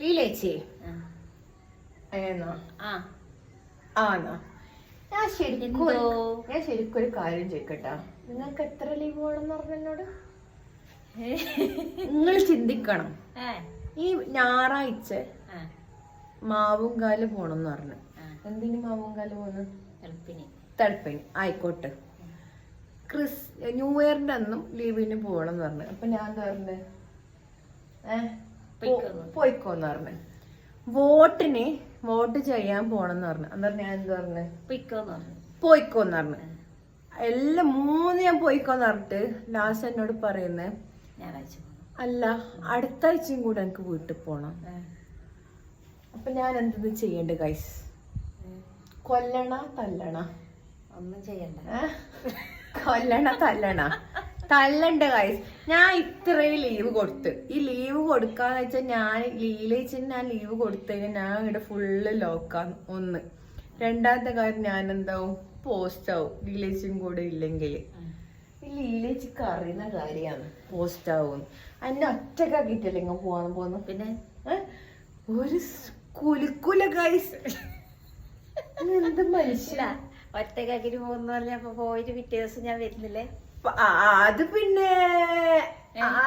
ലീലേച്ചി ആണോ? ഞാൻ ശരിക്കും ഒരു കാര്യം ചോദിക്കട്ടാ. നിങ്ങൾക്ക് എത്ര ലീവ് വേണമെന്ന് പറഞ്ഞ എന്നോട്? നിങ്ങൾ ചിന്തിക്കണം. ഈ ഞായറാഴ്ച മാവുംകാല് പോണെന്ന് പറഞ്ഞു. എന്തിനു മാവുംകാല് പോന്ന്? തളപ്പിന്. ആയിക്കോട്ടെ. ന്യൂ ഇയറിന്റെ അന്നും ലീവിന് പോകണമെന്ന് പറഞ്ഞു. അപ്പൊ ഞാൻ എന്താ പറഞ്ഞത്? പോയിക്കോന്ന് പറഞ്ഞു. വോട്ട് ചെയ്യാൻ പോണെന്ന് പറഞ്ഞു. എന്താ ഞാൻ എന്താ പറഞ്ഞത്? പോയിക്കോന്ന് പറഞ്ഞു. എല്ലാം 3 ഞാൻ പോയിക്കോന്ന് പറഞ്ഞിട്ട് ലാസ്റ്റ് എന്നോട് പറയുന്നേ, അല്ല അടുത്ത ആഴ്ചയും കൂടെ എനിക്ക് വീട്ടിൽ പോണം. അപ്പൊ ഞാൻ എന്ത് ചെയ്യണ്ട ഗൈസ്? കൊല്ലണ തല്ലണ? ഒന്നും ചെയ്യണ്ട. കൊല്ലണ തല്ലണ്ട ഗൈസ്. ഞാൻ ഇത്രയും ലീവ് കൊടുത്ത്, ഈ ലീവ് കൊടുക്കാന്ന് വെച്ചാൽ ഞാൻ ഞാൻ ലീവ് കൊടുത്തതിന് ഞാൻ ഇവിടെ ഫുള്ള് ലോക്കാണ്. ഒന്ന്. രണ്ടാമത്തെ കാര്യം ഞാൻ എന്താവും? പോസ്റ്റ് ആവും ലീലേച്ചും കൂടെ ഇല്ലെങ്കിൽ. ഈ ലീലേച്ചിക്ക് അറിയുന്ന കാര്യമാണ് പോസ്റ്റ് ആവും. എന്നെ ഒറ്റക്കാക്കിട്ടല്ലേ ഇങ്ങനെ പോന്നു. പിന്നെ ഒരു കുലുക്കുല ഗൈസ്. എന്ത് മനുഷ്യ ഒറ്റക്കാക്കിട്ട് പോകുന്ന പറഞ്ഞ പോയിട്ട് പിറ്റേ ദിവസം ഞാൻ വരുന്നില്ലേ? അത് പിന്നെ